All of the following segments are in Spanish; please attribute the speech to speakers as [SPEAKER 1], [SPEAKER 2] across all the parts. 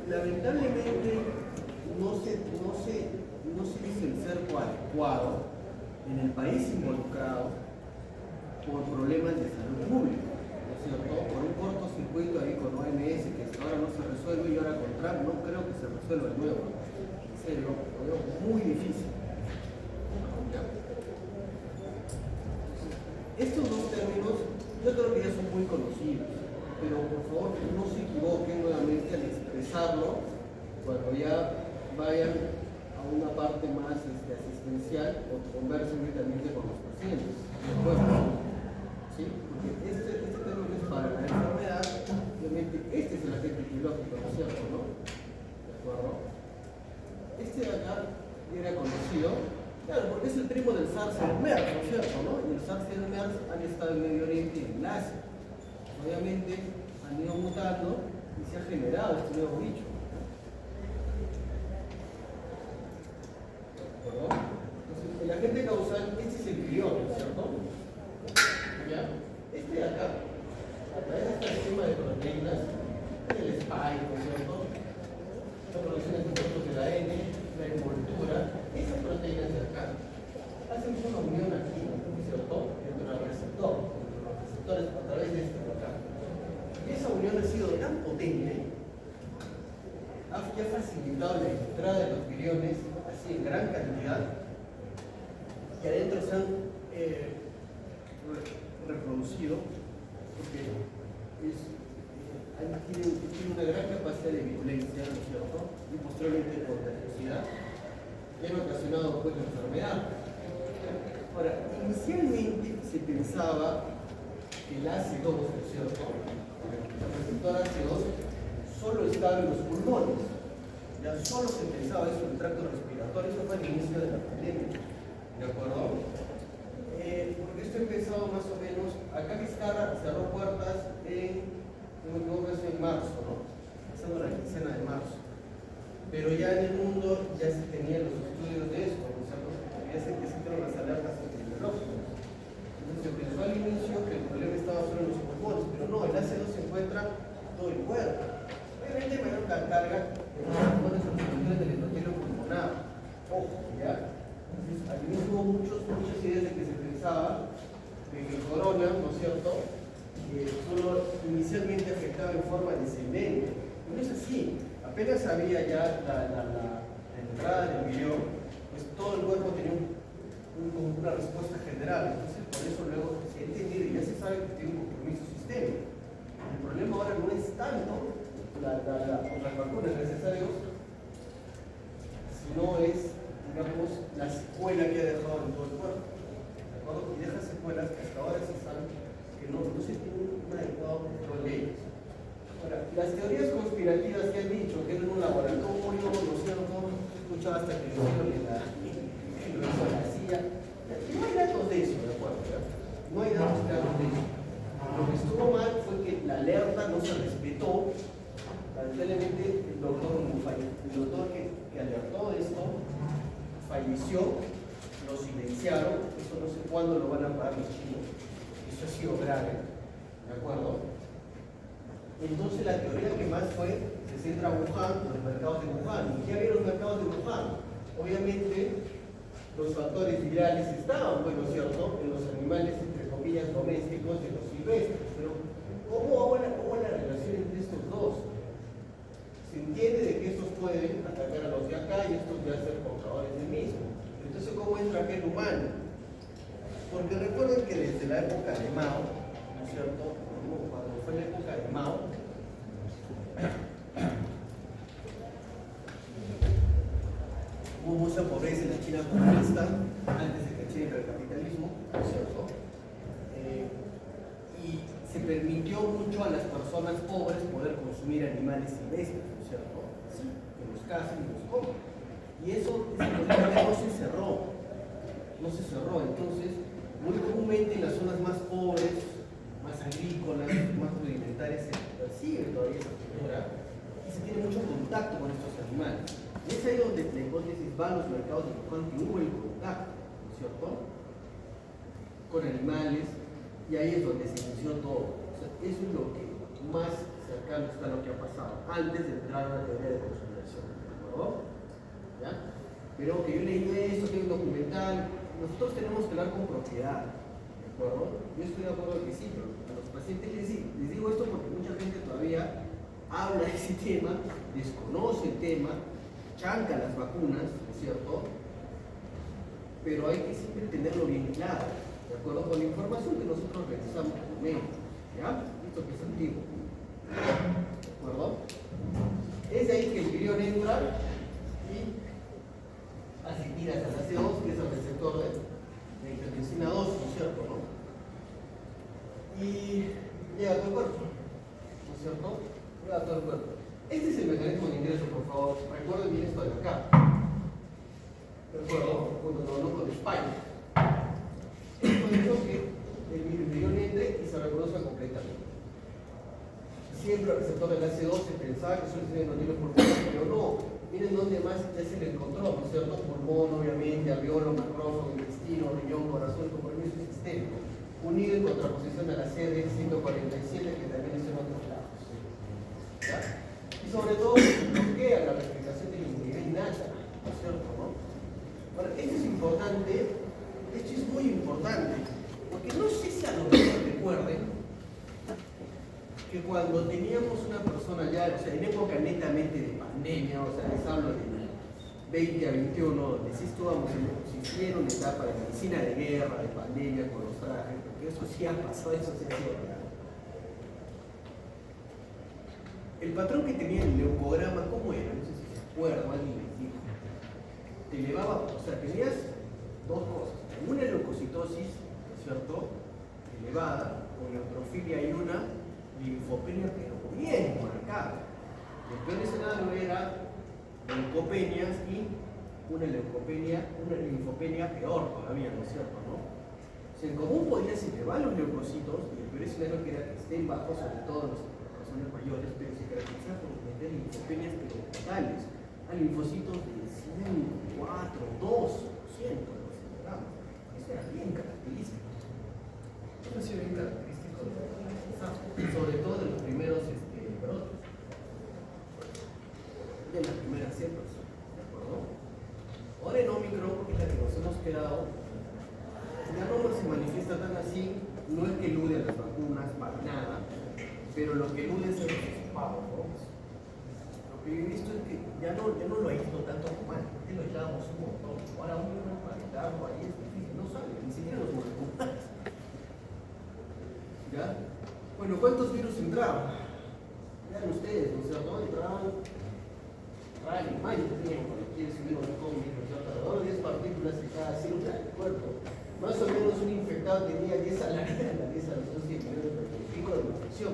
[SPEAKER 1] Lamentablemente no se evacuado en el país involucrado por problemas de salud pública, ¿no es cierto? Por un cortocircuito ahí con OMS que hasta ahora no se resuelve y ahora con Trump no creo que se resuelva de nuevo. En serio, lo veo muy difícil. Estos dos términos yo creo que ya son muy conocidos, pero por favor no se equivoquen nuevamente al expresarlo cuando ya vayan a una parte más asistencial o conversen directamente con los pacientes. ¿De acuerdo? ¿Sí? Porque este término es para la enfermedad, obviamente este es el agente etiológico, ¿no es cierto? ¿No? ¿De acuerdo? Este de acá era conocido, claro, porque es el primo del SARS y del MERS, ¿no es cierto? ¿No? Y el SARS y el MERS han estado en Medio Oriente y en Asia. Obviamente han ido mutando y se ha generado este nuevo bicho. Entonces, el agente causal, este es el virión, ¿no es cierto? ¿Ya? Este de acá, a través de este esquema de proteínas, es el spike, ¿no es cierto? La producción de compuestos de la N, la envoltura, esas proteínas de acá hacen una unión aquí, ¿no es cierto? Dentro del receptor, entre los receptores a través de este de acá. Y esa unión ha sido tan potente que ha facilitado la entrada de los viriones así en gran cantidad, que adentro se han reproducido, porque tiene una gran capacidad de virulencia, ¿no es cierto? Y posteriormente de contagiosidad, y han ocasionado pues la enfermedad. Ahora, inicialmente se pensaba que el AC2, ¿no es cierto? El receptor AC2 solo estaba en los pulmones. Ya solo se pensaba eso en el tracto respiratorio, eso fue el inicio de la pandemia. ¿De acuerdo? Porque esto empezó más o menos, acá Vizcarra cerró puertas no me equivoco, en marzo, ¿no? Pasando la quincena de marzo. Pero ya en el mundo ya se tenían los estudios de esto, ¿no es cierto? Ya se hicieron las alertas epidemiológicas. Entonces se pensó al inicio que el problema estaba solo en los pulmones, pero no, el AC2 se encuentra en todo el cuerpo. Obviamente mayor la carga de los pulmones en función del endotelium pulmonar. Ojo, ¿ya? Entonces, al inicio hubo muchas ideas de que se pensaba que el corona, ¿no es cierto?, solo inicialmente afectaba en forma descendente. No es así. Apenas había ya la entrada del virión, pues todo el cuerpo tenía una respuesta general. Entonces, por eso luego se ha entendido y ya se sabe que tiene un compromiso sistémico. El problema ahora no es tanto las vacunas necesarias, sino es, digamos, la secuela que ha dejado en todo el cuerpo. ¿De acuerdo? Y deja secuelas que hasta ahora se sabe que no se tiene un adecuado control de ellas. Ahora, las teorías conspirativas que han dicho que en un laboratorio, no sé, no escuchaba hasta que lo hicieron en la CIA. No hay datos de eso, ¿de acuerdo? No hay datos claros de eso. Lo que estuvo mal fue que la alerta no se respetó. Lamentablemente, el doctor que alertó de esto falleció, lo silenciaron. Eso no sé cuándo lo van a pagar los chinos. Eso ha sido grave, ¿de acuerdo? Entonces la teoría que más fue, se centra en Wuhan, los mercados de Wuhan. ¿Y qué había en los mercados de Wuhan? Obviamente, los factores virales estaban, pues, ¿no es cierto?, en los animales, entre comillas, domésticos de los silvestres. Pero, ¿cómo la relación entre estos dos? Se entiende de que estos pueden atacar a los de acá y estos ya ser portadores del mismo. Entonces, ¿cómo entra aquel humano? Porque recuerden que desde la época de Mao, ¿no es cierto?, cuando fue la época de Mao, hubo mucha pobreza en la China comunista, antes de que China entrara el capitalismo, ¿no es cierto? Y se permitió mucho a las personas pobres poder consumir animales silvestres, ¿no es cierto? Sí, que los cazan y los comen. Y ese problema no se cerró. Entonces, muy comúnmente en las zonas más pobres, más agrícolas, más rudimentarias, se percibe todavía esa cultura y se tiene mucho contacto con estos animales. Y es ahí donde la hipótesis va a los mercados de Wuhan, que hubo el contacto, ¿no es cierto?, con animales, y ahí es donde se inició todo. O sea, eso es lo que más cercano está a lo que ha pasado, antes de entrar a la teoría de consolidación, ¿de acuerdo? ¿Ya? pero que yo leí esto, que hay un documental. Nosotros tenemos que hablar con propiedad, ¿de acuerdo? Yo estoy de acuerdo que sí, pero a los pacientes les digo esto porque mucha gente todavía habla de ese tema, desconoce el tema, chanca las vacunas, ¿no es cierto? Pero hay que siempre tenerlo bien claro, ¿de acuerdo? Con la información que nosotros realizamos como médicos, ¿ya? Esto que es antiguo, ¿de acuerdo? Es de ahí que el virión entra y asimilas a la C2, que es el receptor de interleucina 2, ¿no es cierto? ¿No? Y llega a todo el cuerpo, ¿no es cierto? Llega a todo el cuerpo. Este es el mecanismo de ingreso, por favor. Recuerden bien esto de acá. ¿De acuerdo? Cuando lo hablo con España. Esto es lo que el virión entre y se reproduzca completamente. Siempre el receptor del AC2 se pensaba que solo se tiene los pulmones, pero no. Miren dónde más ya se le encontró, ¿no es cierto? Pulmón, obviamente, alveolo, macrófago, intestino, riñón, corazón, compromiso sistémico. Unido en contraposición a la CD147 que también es en otros lados. ¿Ya? Y sobre todo, bloquea la replicación de la inmunidad innata, ¿no es cierto? ¿No? Bueno, esto es importante, esto es muy importante, porque no sé si a lo mejor recuerden que cuando teníamos una persona ya, o sea, en época netamente de pandemia, o sea, les hablo de 20 a 21, donde sí estábamos en una etapa de medicina de guerra, de pandemia con los trajes, porque eso sí ha pasado, eso sí ha sido real. El patrón que tenía el leucograma, ¿cómo era? No sé si se acuerda, alguien les dijo. Te elevaba, o sea, tenías dos cosas. Una leucocitosis, ¿no es cierto? Elevada, con neutrofilia y una linfopenia, pero bien marcada. El peor escenario era leucopenias y una linfopenia peor todavía, ¿no es cierto? ¿No? O sea, en común podías elevar los leucocitos, y el peor escenario que era que estén bajos, sobre todo en las personas mayores, pero se caracteriza por tener linfopenias pero totales, a linfocitos de 100, 4, 2% de los ciudadanos. Eso era bien característico. Eso ha sido bien característico sobre todo de los primeros brotes, de las primeras cepas, ¿de acuerdo? Ahora en Omicron, que es la que nos hemos quedado, ya no se manifiesta tan así, no es que elude a las vacunas para nada, pero lo que elude es el resultado, ¿no? Lo que he visto es que ya no lo aíslo tanto como antes, lo aislábamos un montón. Ahora uno para aislarlo ahí es difícil, no sale, ni siquiera los moleculares. ¿Ya? Bueno, ¿cuántos virus entraban? Vean ustedes, ¿no es cierto? Entraban en mayo, cuando quieres subir un COVID, ¿no es cierto? Alrededor de 10 partículas en cada célula del cuerpo. Más o menos un infectado tenía 10 a la 10 a los 100 millones de pico de infección.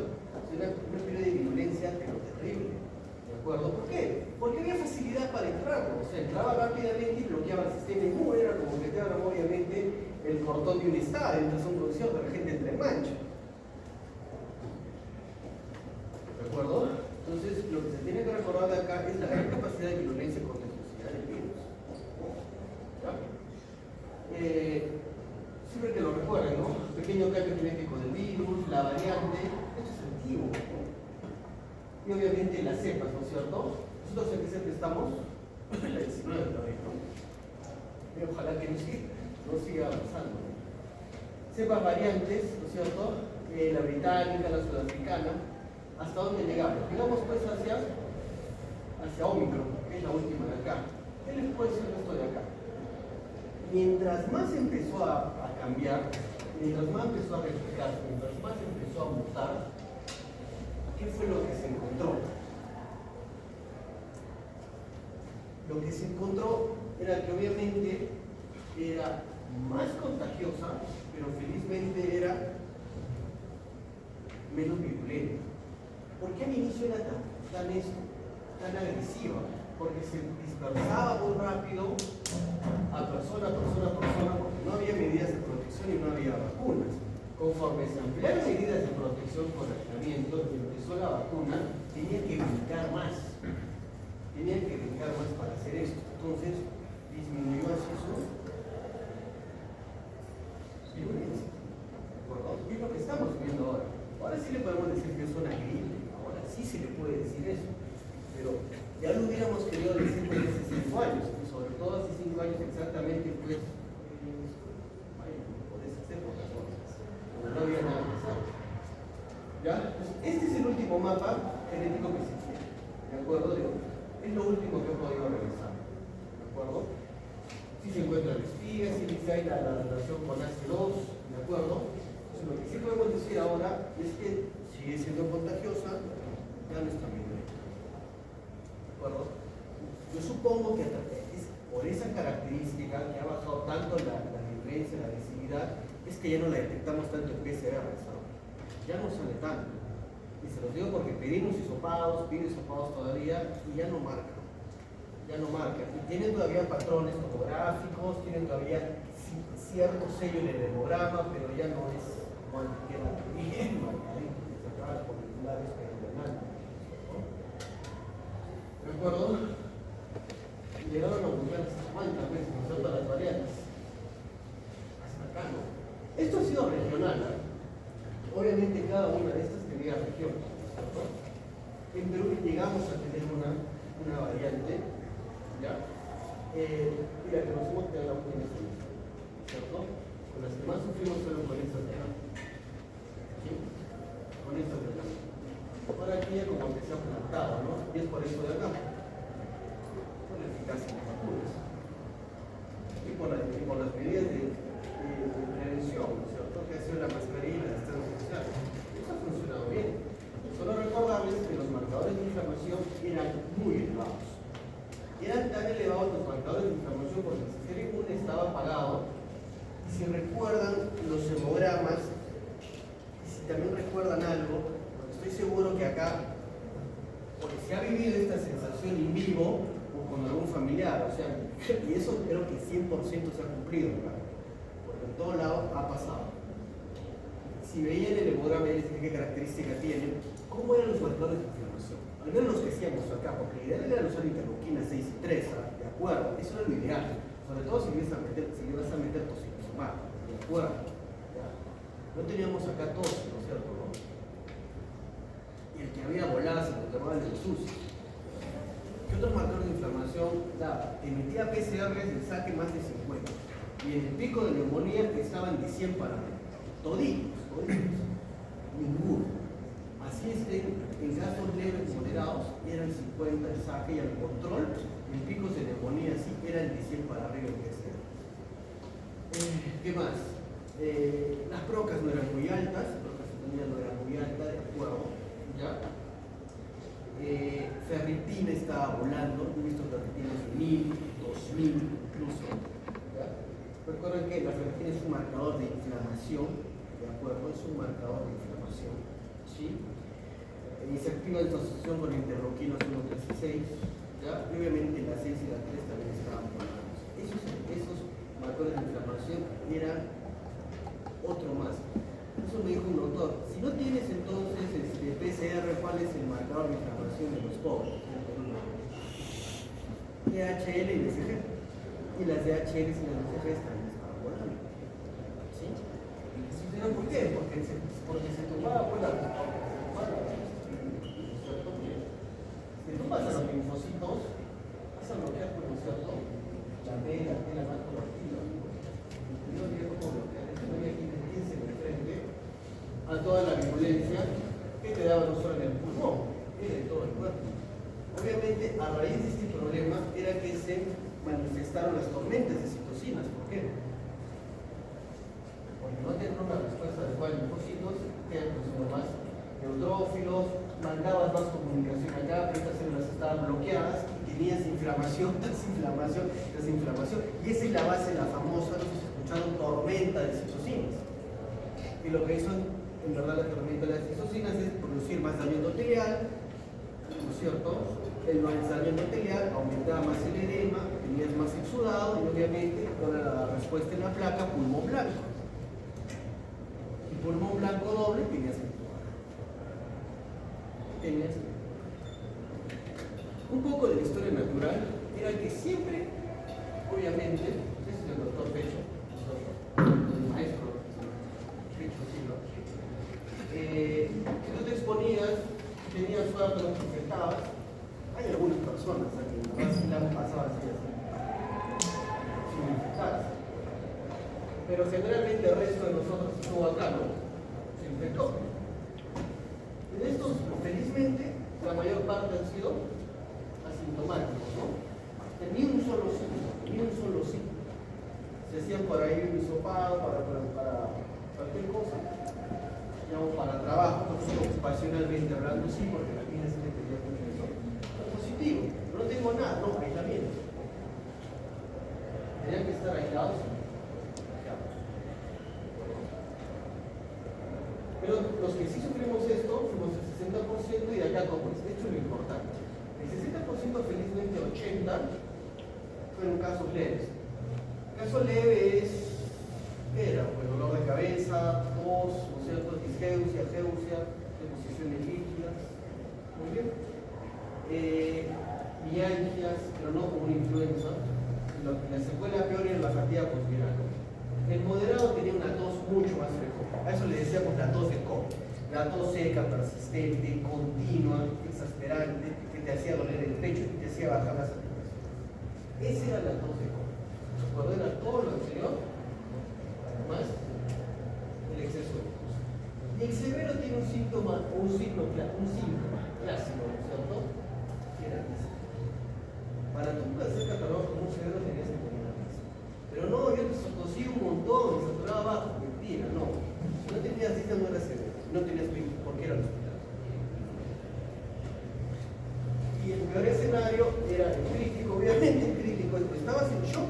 [SPEAKER 1] Era un periodo de virulencia, pero terrible. ¿De acuerdo? ¿Por qué? Porque había facilidad para entrarlo. O sea, entraba rápidamente y bloqueaba el sistema inmune. Era como que te abran, obviamente, el cordón de un estado, entras a un concierto, la gente entra en mancha. ¿De acuerdo? Entonces, lo que se tiene que recordar de acá es la gran capacidad de virulencia y contagiosidad del virus. ¿Ya? Siempre que lo recuerden, ¿no? Pequeño cambio genético del virus, la variante, esto es antiguo, ¿no? Y obviamente las cepas, ¿no es cierto? Nosotros en qué cepa estamos, la 19 todavía, ¿no? Y ojalá que no siga avanzando, ¿no? Cepas variantes, ¿no es cierto? La británica, la sudafricana. ¿Hasta dónde llegamos? Llegamos pues hacia Omicron, que es la última de acá. ¿Qué les puede decir esto de acá? Mientras más empezó a cambiar, mientras más empezó a replicarse, mientras más empezó a mutar, ¿qué fue lo que se encontró? Lo que se encontró era que obviamente era más contagiosa, pero felizmente era menos virulenta. ¿Por qué al inicio era tan agresiva? Porque se dispersaba muy rápido a persona, porque no había medidas de protección y no había vacunas. Conforme se ampliaron medidas de protección por aislamiento y empezó la vacuna, tenía que brincar más. Para hacer esto. Entonces, disminuyó así su violencia. ¿Y es lo que estamos viendo ahora? Ahora sí le podemos decir que es una gripe. Ahora sí se le puede decir eso. Pero ya lo hubiéramos querido decir desde hace 5 años. Y sobre todo hace Porque por esas épocas, cuando no había nada que hacer. ¿Ya? Pues este es el último mapa genético que se tiene. ¿De acuerdo? Es lo último que he podido revisar. ¿De acuerdo? Si se encuentran espigas, si dice ahí la relación con ACE2, ¿de acuerdo? Entonces, lo que sí podemos decir ahora es que sigue siendo contagiosa, ya no está bien. ¿De acuerdo? Yo supongo que es por esa característica que ha bajado tanto la virulencia, la agresividad, es que ya no la detectamos tanto en PCR, ¿sabes? Ya no sale tanto. Y se los digo porque pedimos hisopados, pido hisopados todavía y ya no marca. Ya no marca. Y tienen todavía patrones topográficos, tienen todavía cierto sello en el hemograma, pero ya no es como antes, que era bien marcadito, que se acaba con los labios periodonales. ¿De acuerdo? Llegaron a buscar cuántas veces, ¿no es cierto?, las variantes. Hasta acá, ¿no? Esto ha sido regional, ¿eh? Obviamente cada una de estas tenía región, ¿cierto? En Perú llegamos a tener una variante, ¿ya? Y la que nos hemos quedado con esta, ¿cierto? Con las que más sufrimos fueron con estas de acá. ¿Sí? Con estas de acá. Ahora aquí ya como que se ha plantado, ¿no? Y es por eso de acá. Por la eficacia de las vacunas. Y por las medidas de prevención, ¿no es cierto? Que ha sido la mascarilla y la distancia social. Esto ha funcionado bien. Solo recordarles que los marcadores de inflamación eran muy elevados. Eran tan elevados los marcadores de inflamación porque el sistema inmune estaba apagado. Y si recuerdan los hemogramas, y si también recuerdan algo, porque estoy seguro que acá, porque se ha vivido esta sensación en vivo o con algún familiar, o sea, y eso creo que 100% se ha cumplido, ¿verdad? Porque en todo lado ha pasado. Si veían el hemograma y decían qué característica tienen, ¿cómo eran los marcadores de inflamación? Al menos los que hacíamos acá, porque la idea era usar interleuquinas 6 y 3, ¿ah? De acuerdo, eso era lo ideal. Sobre todo si ibas a meter tocilizumab, de acuerdo. ¿Ya? No teníamos acá tos, ¿no es cierto? ¿No? Y el que había volado se lo tomaban de los sucios. ¿Qué otros marcadores de inflamación daba? Emitía PCRs de saque más de 50. Y en el pico de neumonía que estaban de 100 para arriba. Toditos. Ninguno. Así es que en casos leves y moderados eran 50 el saque y al control, en picos de neumonía sí eran de 100 para arriba el PCR. ¿Qué más? Las procas no eran muy altas, la procalcitonía no era muy alta, de acuerdo, ¿ya? Ferritina estaba volando, he visto ferritinas de 1000, 2000 incluso, ¿ya? Recuerden que la ferritina es un marcador de inflamación, ¿de acuerdo? Es un marcador de inflamación, ¿sí? Y se activa en asociación con interleuquinos 1, 3 y 6, ¿ya? Y obviamente la 6 y la 3 también estaban volados. Esos marcadores de inflamación eran otro más. Eso me dijo un doctor. Si no tienes entonces PCR, ¿cuál es el marcador de inflamación de los pobres? DHL y DCG. Y las DHL y las DCG también estaban volando. ¿Sí? ¿Pero por qué? Porque se tomaba por la... Si tú vas a los linfocitos, vas a bloquear, por cierto, la B, la T, la más colectiva. Yo no diría cómo bloquear, esto no había aquí de 15 de frente a toda la virulencia que te daba no solo en el pulmón, era en todo el cuerpo. Obviamente, a raíz de este problema era que se manifestaron las tormentas de citocinas. ¿Por qué? Porque no tenían una respuesta adecuada a linfocitos, que eran más neutrófilos, mandabas más comunicación acá, pero estas células estaban bloqueadas y tenías inflamación tras inflamación tras inflamación. Y esa es la base de la famosa, no sé si escucharon, tormenta de citocinas. Y lo que hizo en verdad la tormenta de las citocinas es producir más daño endotelial, ¿no es cierto? El daño endotelial aumentaba más el edema, tenías más exudado y obviamente toda la respuesta en la placa, pulmón blanco. Y pulmón blanco doble tenías que un poco de la historia natural era que siempre, obviamente, ese es el doctor Pecho, el maestro Pecho, sí, ¿no? Que tú te exponías, tenías suerte, no te infectabas. Hay algunas personas que la han pasado así, sin infectarse. pero generalmente el resto de nosotros estuvo acá, ¿no? Se infectó. De estos, felizmente, la mayor parte han sido asintomáticos, ¿no? Ni un solo síntoma. Se hacían por ahí un hisopado para cualquier cosa, digamos, para trabajo, ocupacionalmente hablando, sí, porque la vida se le tenía mucho eso. Positivo, no tengo nada, no, aislamiento. Tenían que estar aislados. Pero los que sí sufrimos esto, fuimos el 60% y de acá como es. Esto es lo importante. El 60%, felizmente 80%, fueron casos leves. Caso leve era pues, dolor de cabeza, tos, ¿no es cierto? Disgeusia, deposiciones líquidas. Muy bien. Mialgias, pero no como una influenza. La secuela peor era la fatiga postviral. El moderado tenía una tos mucho más frecuente. A eso le decíamos la tos de COVID. La tos seca, persistente, continua, exasperante, que te hacía doler el pecho y te hacía bajar la saturación. Esa era la tos de COVID. ¿Recuerdo? Era todo lo anterior, más el exceso de tos. Y el severo tiene un síntoma clásico, ¿no es cierto? Que era ese. Para tú poder ser catalogado como un severo tenías que tener una risa. Pero no, yo te tosí un montón, me saturaba bajo. Mentira, no. Si no tenías risa no era severo. No tenías por qué ir al hospital. Y el peor escenario era el crítico. Obviamente el crítico, estabas en shock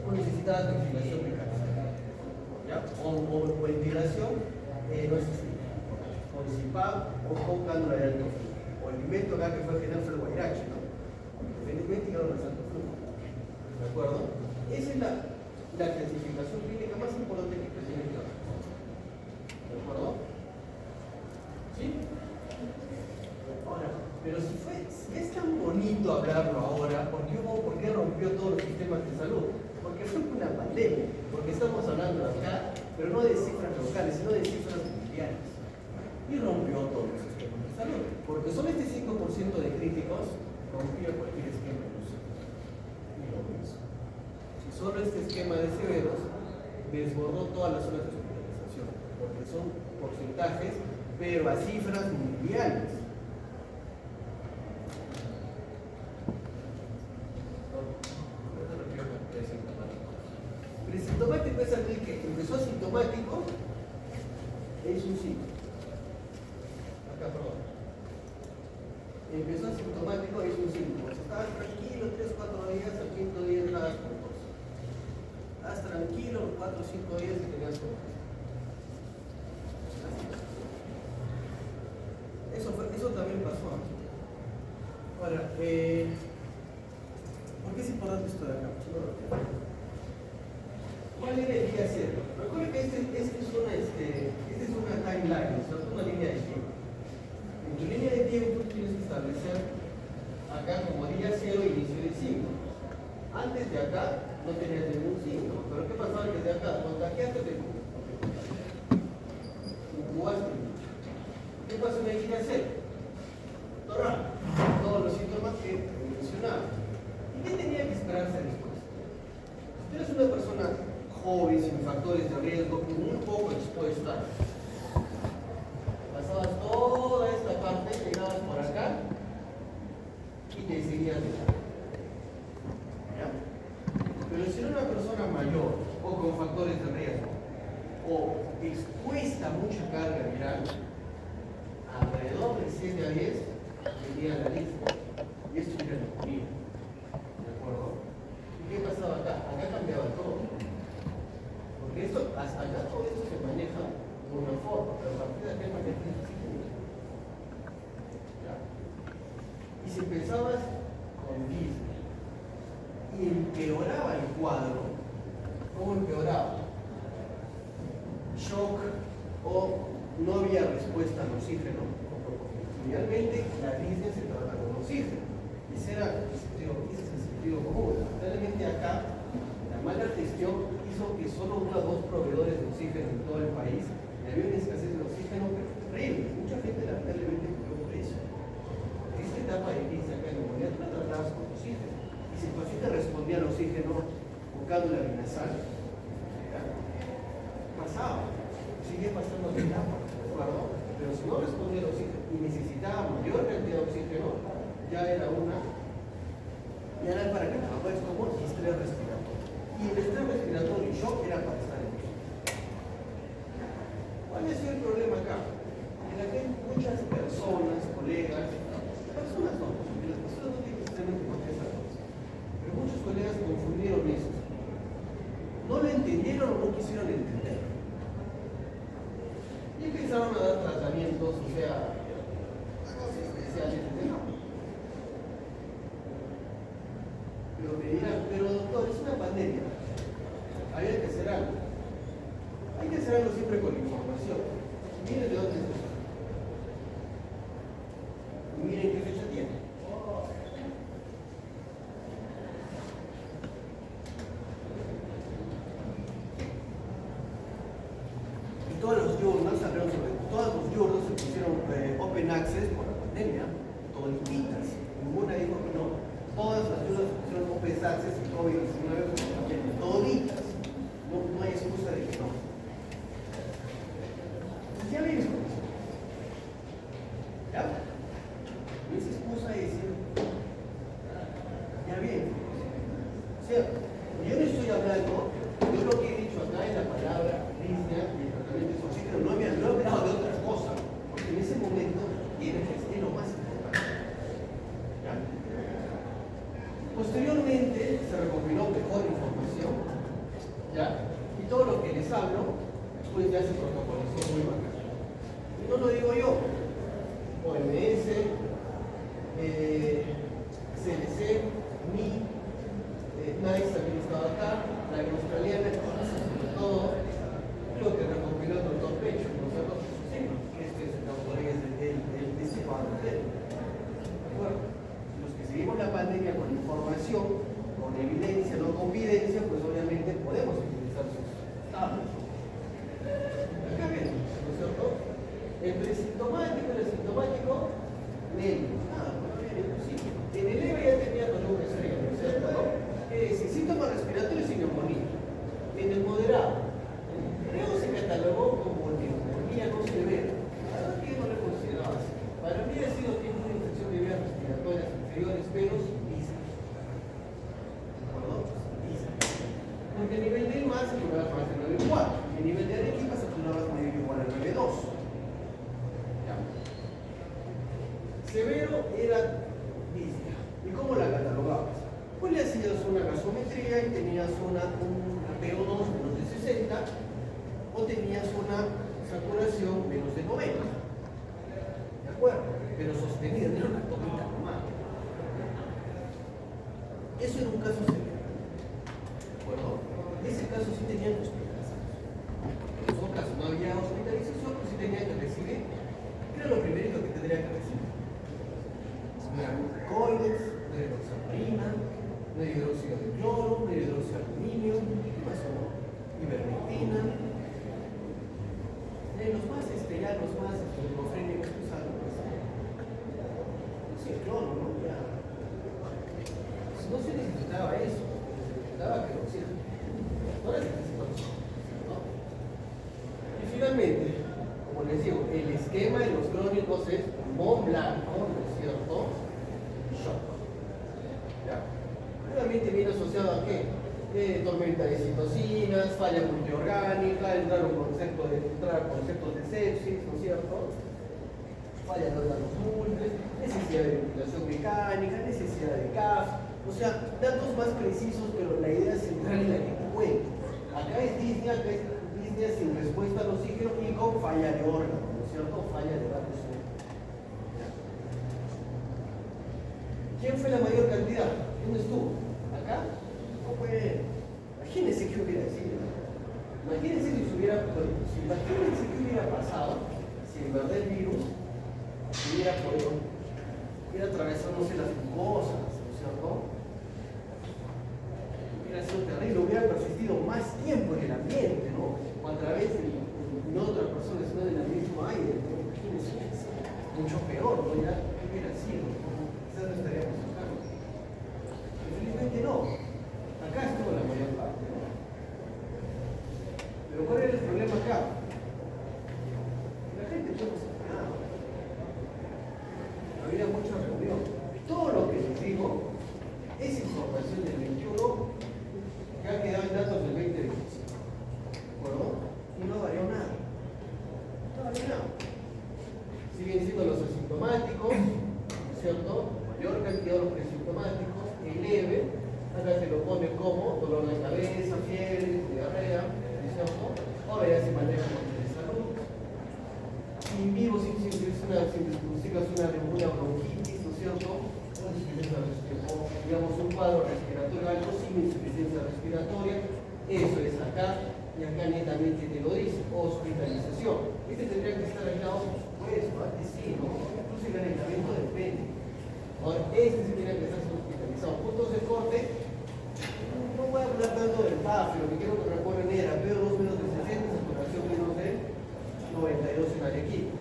[SPEAKER 1] o necesitabas ventilación mecánica. ¿Ya? O ventilación no existía. Con CPAP o con cánula de alto flujo. O el invento acá que fue el general Ferguairache, ¿no? Felizmente llegaron al alto flujo. ¿De acuerdo? Esa es la clasificación clínica más importante que tiene que haber. ¿De acuerdo? ¿Sí? Ahora, pero si es tan bonito hablarlo ahora, ¿por qué rompió todos los sistemas de salud? Porque fue una pandemia, porque estamos hablando acá, pero no de cifras locales, sino de cifras mundiales. Y rompió todos los sistemas de salud, porque solo este 5% de críticos rompía cualquier esquema de uso. Y lo mismo. Si solo este esquema de severos desbordó todas las zonas de hospitalización, porque son porcentajes, pero a cifras mundiales. Presintomático es aquel que empezó asintomático, es un síntoma. Acá, perdón. Empezó asintomático, es un síntoma. Estabas tranquilo 3-4 días, al quinto día estabas con tos. Estabas tranquilo 4 o 5 días y tenías tos. Eso también pasó. Ahora, ¿por qué es importante esto de acá? ¿Cuál era el día cero? Recuerden que esta es una timeline, ¿no? Una línea de tiempo. En tu línea de tiempo tienes que establecer acá como día cero inicio de signo. Antes de acá no tenías ningún signo. Pero ¿qué pasaba antes de acá? Contagiaste de incubaste. ¿Qué pasó en el día cero? Todos los síntomas que mencionaba. ¿Y qué tenía que esperarse después? Si tú eres una persona joven, sin factores de riesgo, muy poco expuesta, pasabas toda esta parte, llegabas por acá y te seguías de acá. Pero si eres una persona mayor o con factores de riesgo o expuesta a mucha carga viral, alrededor de 7 a 10 tenía la lista. Y esto era lo que comía. ¿De acuerdo? ¿Y qué pasaba acá? Acá cambiaba todo. Porque acá todo esto se maneja de una forma, pero a partir de acá maneja disciplina. Y si empezabas con Disney y empeoraba el cuadro, ¿cómo empeoraba? Shock o no había respuesta al oxígeno. Finalmente, la Disney se trata con oxígeno. Ese es el sentido común. Lamentablemente acá, la mala gestión hizo que solo hubo 2 proveedores de oxígeno en todo el país y había una escasez de oxígeno terrible. Mucha gente lamentablemente murió por eso. Esta etapa de crisis acá en Neumonía tú la tratabas con oxígeno. Y si el paciente respondía al oxígeno con cánula binasal, pasaba, sigue pasando de etapa, ¿de acuerdo? Pero si no respondía al oxígeno y necesitaba mayor cantidad de oxígeno, ya era para que trabajes como estrés respiratorio. Y el estrés respiratorio y shock era para estar en eso. ¿Cuál ha sido el problema acá? En la que muchas personas, colegas, personas no, porque las personas no tienen necesariamente por qué estar cosas, pero muchos colegas confundieron eso. No lo entendieron o no quisieron entender. Y empezaron a dar tratamientos, o sea, especiales, ¿no? Pero me dirán, pero doctor, es una pandemia. Hay que hacer algo. Hay que hacer algo siempre con información. Miren de dónde es esto. Y miren qué fecha tiene. Y todos los journals, todos los journals se pusieron open access por la pandemia, toditas. Ninguna dijo que no. Todas las journals se pusieron open access y COVID-19 por la pandemia, toditas. No hay excusa de que no. Entonces ya ven eso. ¿Ya? No es excusa de decir, ya bien. O sea, yo no estoy hablando, yo lo que he dicho acá en la palabra disnea y el tratamiento de oxígeno, no he hablado de otra cosa, porque en ese momento es lo más importante. ¿Ya? Posteriormente se recopiló mejor información, ¿ya? Y todo lo que les hablo, pues ya se protocolizó muy bacán. Y no lo digo yo, OMS, CDC, MI, NICE también estaba acá, la australiana, sobre todo, lo que recopiló el doctor Pecho, nosotros, sí, que es el autor del discipado de acuerdo. Los que seguimos la pandemia con información, con evidencia, no con evidencia, pues obviamente podemos utilizar sus tablas. Acá ven, ¿no es cierto? El presintomático, el asintomático, menos. Sí. En el leve ya tenía dolor de estrella, ¿no es cierto? Síntomas respiratorios y neumonía. En el moderado, luego se catalogó como neumonía no severa. ¿Para qué no le consideraba así? Para mí ha sido tipo de infección de vías respiratorias inferiores, veros y vísceras. ¿De acuerdo? Vísceras. Porque a nivel del mar saturabas más de 9,4. Y a nivel de Arequipa saturabas medio igual a 9,2. Severo era víscera. ¿Y cómo la catalogabas? Pues le hacías una gasometría y tenías una PO2 menos de 60 o tenías una saturación menos de 90. ¿De acuerdo? Pero sostenida, no era una tomita normal. Eso era un caso severo. ¿De acuerdo? En ese caso sí tenían hospitalización. En los otros casos no había hospitalización, pues sí tenían que recibir. ¿Qué era lo primerito que tendría que recibir? Glucoides, hidroxaparina, hidróxido de cloro, hidróxido de aluminio, ¿qué más son? Ivermectina. Los más ibuprofénicos que usaron, sí, el cloro, ¿no? Ya. No se necesitaba eso, se necesitaba que lo hicieran. Ahora se necesita eso, ¿no? Y finalmente, como les digo, el esquema de los crónicos es Mont Blanc, ¿no es cierto? Shock. ¿Ya? Obviamente viene asociado a qué? Tormenta de citocinas, falla multiorgánica, entrar a conceptos de sepsis, ¿no es cierto? Falla de órganos múltiples, necesidad de ventilación mecánica, necesidad de CAF, o sea, datos más precisos, pero la idea central es la que te cuento. Acá es disnea sin respuesta al oxígeno y con falla de órgano, ¿no es cierto? Falla de datos. ¿Quién fue la mayor cantidad? ¿Dónde estuvo? ¿Acá? No fue. Imagínense qué hubiera sido. Imagínense que hubiera pasado si en verdad el virus hubiera atravesado, no sé, las mucosas, ¿no es cierto? Hubiera sido terrible, hubiera persistido más tiempo en el ambiente, ¿no? O a través de no otras personas, sino del mismo aire, ¿no? Imagínense, mucho peor, ¿no? Ya hubiera sido, ¿no? Quizás no estaríamos acá. Infelizmente no. Acá estuvo la mayor parte, ¿no? Pero ¿cuál era el problema? exportación del 21 que ha quedado en datos del 2025. ¿De acuerdo? Y no varió nada. No varió nada. Siguen siendo los asintomáticos, ¿no es cierto? Mayor cantidad de los presintomáticos, el leve, acá se lo pone como dolor de cabeza, fiebre, diarrea, ¿no es cierto? Ahora ya se maneja con de salud. In vivo, si es una neumonía bronquitis, ¿no es cierto? Digamos un cuadro respiratorio alto sin insuficiencia respiratoria, eso es acá, y acá netamente te lo dice, hospitalización. Este tendría que estar aislado, pues, antes sí, ¿no? Incluso el aislamiento depende. Ahora, este sí tendría que estar hospitalizado. Puntos de corte, no voy a hablar tanto del PAF, lo que quiero que recuerden era PO2 menos de 60, saturación menos de 92 en Arequipa.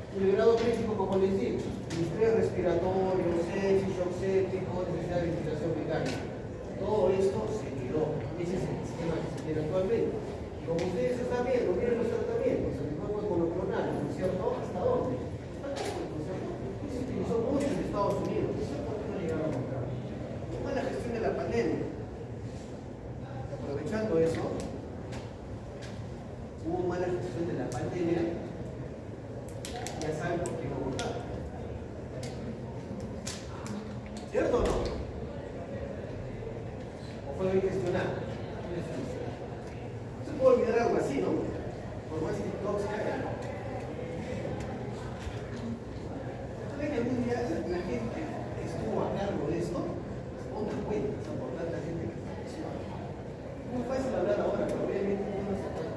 [SPEAKER 1] Y el grado crítico, como les digo, estrés respiratorio, sepsis, shock séptico, necesidad de ventilación mecánica. Todo esto se quedó. Ese es el sistema que se tiene actualmente. Y como ustedes están viendo, miren los tratamientos, el anticuerpo monoclonal, ¿no es cierto? ¿Hasta dónde? Hasta acá, ¿no es cierto? Y se utilizó mucho en Estados Unidos. ¿Por qué no llegaron acá? Mala gestión de la pandemia. Aprovechando eso, hubo mala gestión de la pandemia. Ya saben por qué no votar. ¿Cierto o no? ¿O fue bien gestionado? No se puede olvidar algo así, ¿no? Por más TikToks que hagan. ¿Saben que algún día la gente que estuvo a cargo de esto se ponga cuentas por tanta gente que falleció? Es muy fácil hablar ahora, pero obviamente no se puede.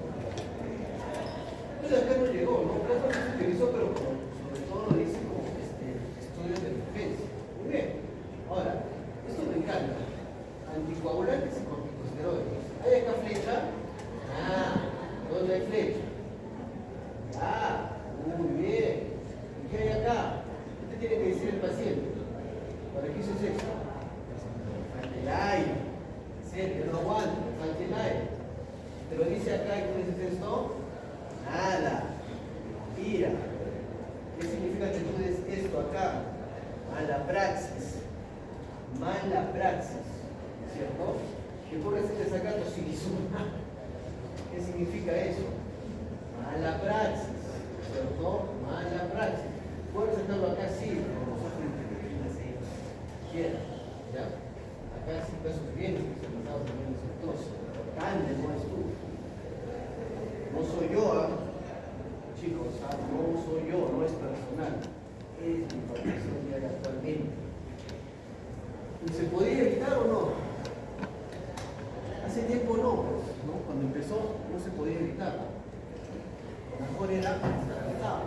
[SPEAKER 1] Entonces acá no llegó, ¿no? Acá no se utilizó, pero sobre todo lo dice como estudios de defensa. Muy bien. Ahora, esto me encanta. Anticoagulantes y corticosteroides. ¿Hay acá flecha? Ah, ¿dónde hay flecha? Ah, muy bien. ¿Y qué hay acá? ¿Qué tiene que decir el paciente? ¿Para qué hizo eso? Falta el aire. Serio, no aguanta, falta el aire. Te lo dice acá y tú dices esto. Nada. Mira. ¿Qué significa que tú des esto acá? Mala praxis. Mala praxis. ¿Cierto? Que tú estés sacando silicona. ¿Qué significa eso? Mala praxis. ¿Cierto? Mala praxis. Puedes sacarlo acá sí, pero no sabes que quiera. ¿Ya? Acá sí casos bien especializados en el sector. Grande no es tú. No soy yo, chicos, no soy yo, no es personal. Es mi información que hay actualmente. ¿Y se podía evitar o no? Hace tiempo no, pues, ¿no? Cuando empezó no se podía evitar. Lo mejor era estar alejado.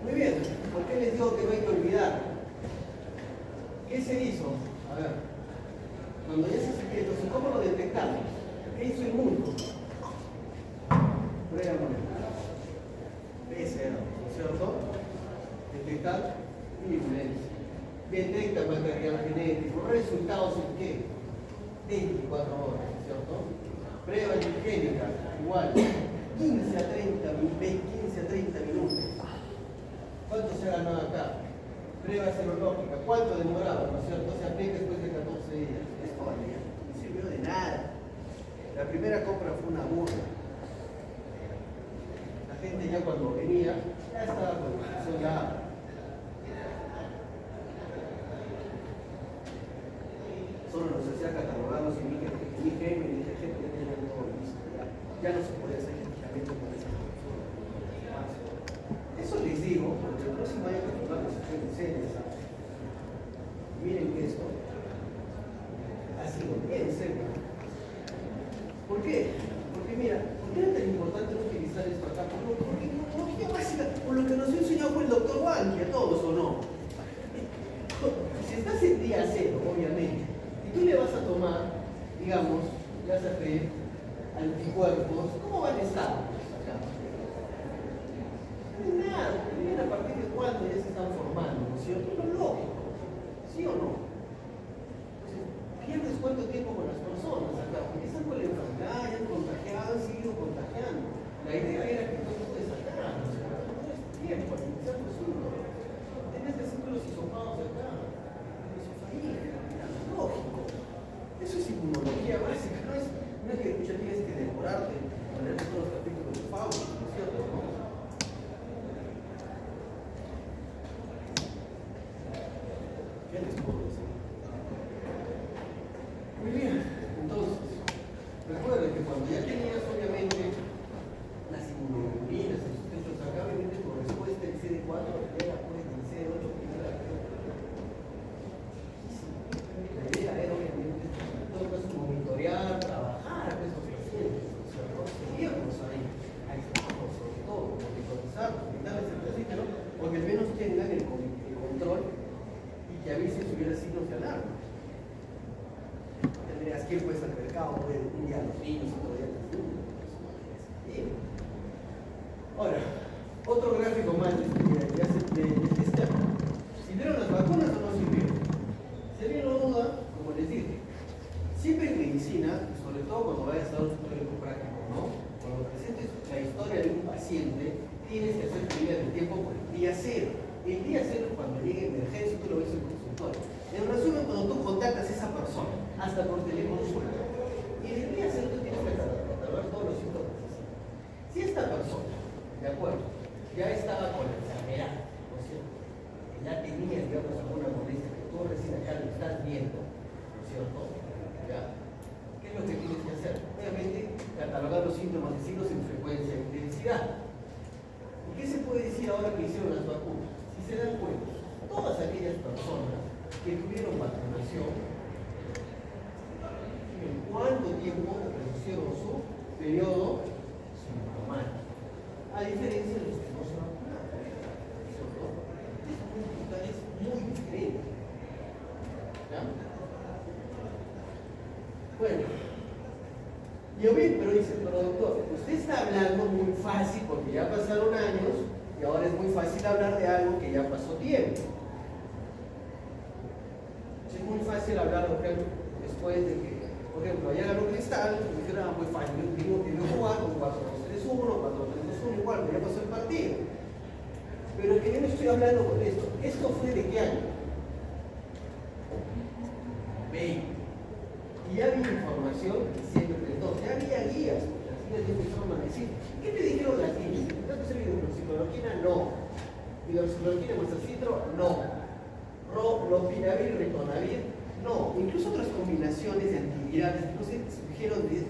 [SPEAKER 1] Muy bien, ¿por qué les digo que no hay que olvidar? ¿Qué se hizo? A ver, cuando ya se supió, entonces, ¿cómo lo detectamos? ¿Qué hizo el mundo? Prueba molecular. PCR, ¿no es cierto? Detectar virulencia. Detecta material genético. ¿Resultados en qué? 24 horas, ¿no es cierto? Prueba higiénica, igual. 15 a 30 minutos. ¿Cuánto se ha ganado acá? Prueba serológica. ¿Cuánto demoraba, no es cierto? Se aplica después de 14 días. Esto no sirvió de nada. La primera compra fue una burla. La gente ya cuando venía, ya estaba con la posición ya. Solo nos hacía catalogarlos y mi jefe y dije, jefe, ya tenía todo listo. Ya no se podía hacer genéticamente con esa persona. Eso les digo, porque el próximo año que nos vamos a hacer series, miren que esto ha sido bien serio. ¿Por qué? Porque mira, ¿por qué era tan importante utilizar esto acá? Porque tecnología básica, por lo que nos enseñó fue el doctor Banqui, a todos o no. Si estás en día cero, obviamente, y tú le vas a tomar, digamos, le vas a pedir anticuerpos, ¿cómo van a estar? Acá. No es nada, miren a partir de cuándo ya se están formando, ¿no es cierto? Es lo lógico, ¿sí o no? Pierdes cuánto tiempo con las personas acá, porque están con la enfermedad, ya han contagiado, han seguido contagiando. La idea era que tú estés acá, no es tiempo, al iniciar tu ciclo. Tienes que hacer los hisopados acá, de su familia, lógico. sentarte, poner todos los capítulos de Fausto, ¿no es cierto? ¿No? ¿Qué les puedo decir? Muy bien, entonces, recuerden que cuando ya tenías obviamente las inmunoglobulinas, los textos acá, obviamente tu respuesta en CD4 era pues en CD8 primera. La idea era obviamente todo eso monitorear, trabajar con esos pacientes, ¿cierto? Seguirnos ahí, aislarnos sobre todo, monitorizarlos, brindarles el oxígeno, porque al menos tengan el control y que avisen si hubiera signos de alarma. Tendrías que ir pues al mercado, pues, un día a los niños, otro día a los niños. Ahora, otro gráfico más de este año. ¿Sirvieron las vacunas o no sirvieron? Si alguien no duda, como les dije, siempre en medicina, sobre todo cuando vayas a dar un teórico práctico, ¿no? Cuando presentes la historia de un paciente, tienes que hacer primero el tiempo por el día cero. El día cero, cuando llegue emergencia, tú lo ves en el consultorio. En resumen, cuando tú contactas a esa persona, hasta por teléfono suelto, y en el día cero tú tienes que catalogar todos los síntomas. Si esta persona, de acuerdo, ya estaba con la enfermedad, ¿no es cierto? Que ya tenía, digamos, alguna molestia que tú recién acá lo estás viendo, ¿no es cierto? ¿Ya? ¿Qué es lo que tienes que hacer? Obviamente, catalogar los síntomas de signos en frecuencia e intensidad. ¿Y qué se puede decir ahora que hicieron las vacunas? Si se dan cuenta, todas aquellas personas que tuvieron vacunación, ¿en cuánto tiempo reducieron su periodo sintomático? A diferencia de los que no se vacunaron, ¿cierto? Es muy diferente. ¿Ya? Bueno, yo vi, pero dice, pero doctor, usted está hablando muy fácil porque ya pasaron años y ahora es muy fácil hablar de algo que ya pasó tiempo. Es muy fácil hablar, por ejemplo, después de que, por ejemplo, allá ganó Cristal, me dijeron, muy fácil, yo que jugar con 4-2-3-1, 4-3-2-1, igual, ya pasó el partido. Pero que yo no estoy hablando con esto. ¿Esto fue de qué año? 20. Y ya había información siempre de todo. Ya había guías. Las guías ya empezaron a decir, ¿qué te dijeron las guías? ¿No te sirve hidroxicloroquina? No. Hidroxicloroquina más citro? No. Lopinavir, ritonavir? No. Incluso otras combinaciones de antivirales que no se surgieron de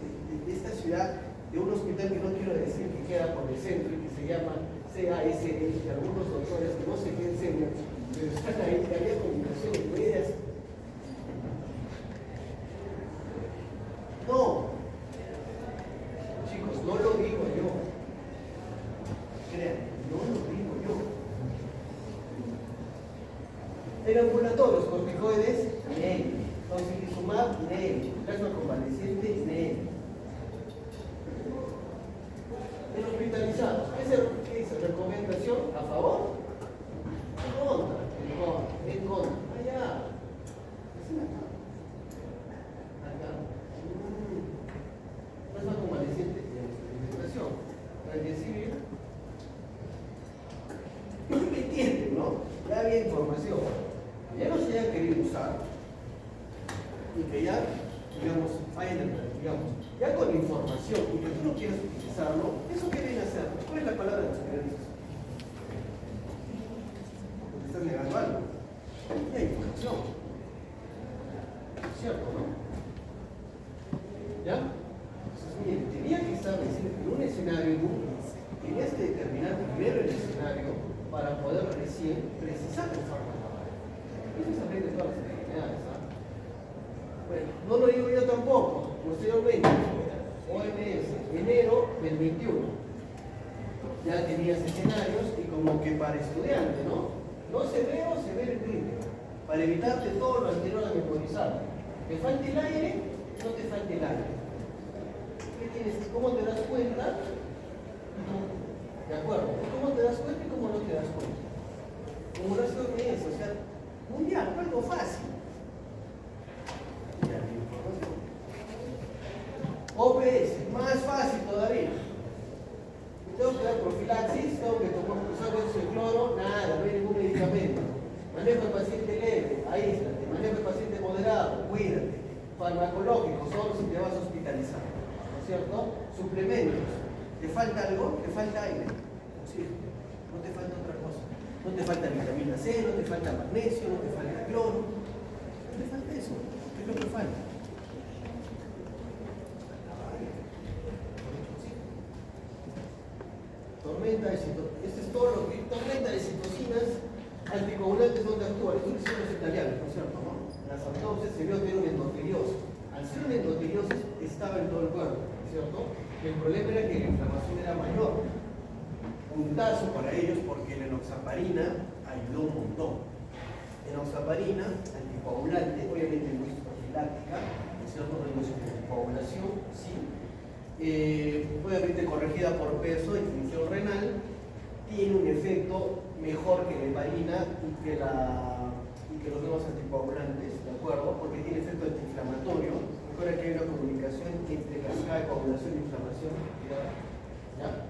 [SPEAKER 1] esta ciudad, de un hospital que no quiero decir que queda por el centro y que se llama CASL, que algunos doctores que no se qué enseñan, pero están ahí, que había combinaciones medias. No, chicos, no lo digo yo. Crean, no lo digo yo. En ambulatorios, corticoides, NEL. Tocilizumab, NEL. Plasma convaleciente, NEL. En hospitalizados, ¿qué dice? ¿Recomendación a favor? En contra. En contra. Allá. Plasma convaleciente en experimentación. Remdesivir. ¿Me entienden, no? Ya había información. Que ya no se haya querido usar y que ya, digamos, digamos, ya con información y que tú no quieras utilizarlo, ¿eso qué viene a hacer? ¿Cuál es la palabra de los periodistas? Porque estás negando algo. Ya hay información. ¿Cierto, no? ¿Ya? Entonces, miren, tenía que establecer en un escenario, tenías que determinar primero el escenario para poder recién precisar el fármaco. Eso se aprende en todas las enfermedades, ¿ah? Bueno, no lo digo yo tampoco. Posteriormente, OMS, enero del 21. Ya tenías escenarios y como que para estudiante, ¿no? No severo, severo y crítico. Para evitarte todo lo anterior a memorizar. ¿Te falta el aire? No te falta el aire. ¿Qué tienes? ¿Cómo te das cuenta? ¿De acuerdo? ¿Cómo te das cuenta y cómo no te das cuenta? Como lo hace OMS, o sea, mundial, algo fácil. OPS, más fácil todavía. Tengo que dar profilaxis, tengo que usar óxido de cloro, nada, no hay ningún medicamento. Manejo al paciente leve, aíslate. Manejo al paciente moderado, cuídate. Farmacológico, solo si te vas a hospitalizar. ¿No es cierto? Suplementos. ¿Te falta algo? ¿Te falta aire? Sí. No te falta otra cosa. No te falta vitamina C, no te falta magnesio, no te falta cloro. No te falta eso. ¿Qué es lo que falta? Tormenta de citocinas. Este es todo lo que tormenta de citocinas anticoagulantes donde actúan. Estos son los italianos, ¿no es cierto? ¿No? Las autopsias se vio que era una endoteliosis. Al ser una endoteliosis estaba en todo el cuerpo, ¿cierto? El problema era que la inflamación era mayor. Puntazo para ellos porque la enoxaparina ayudó un montón. Enoxaparina, anticoagulante, obviamente no es profiláctica, ¿no es cierto? No es anticoagulación, sí. Obviamente corregida por peso y función renal, tiene un efecto mejor que la heparina y que los demás anticoagulantes, ¿de acuerdo? Porque tiene efecto antiinflamatorio. Recuerda que hay una comunicación entre cascada de coagulación e inflamación. ¿Ya?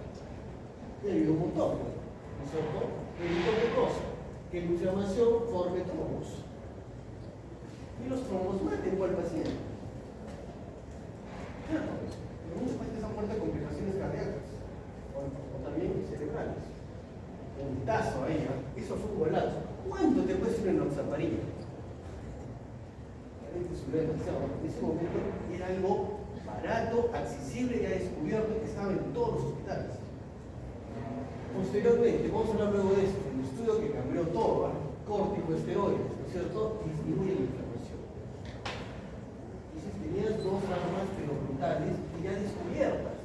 [SPEAKER 1] Y ayuda un montón, ¿no es cierto? Evitó qué cosa? Que la inflamación forme trombos. Y los trombos maten al paciente. Claro, muchos pacientes han muerto de complicaciones cardíacas o también cerebrales. Un tazo ahí, ¿eh? Eso fue un golazo. ¿Cuánto te cuesta una enoxaparina? En ese momento era algo barato, accesible, ya descubierto, que estaba en todos los hospitales. Posteriormente, vamos a hablar luego de esto, el estudio que cambió todo, ¿eh? Corticosteroides, ¿no es cierto? Disminuye la inflamación. Entonces tenías dos armas pero brutales y ya descubiertas.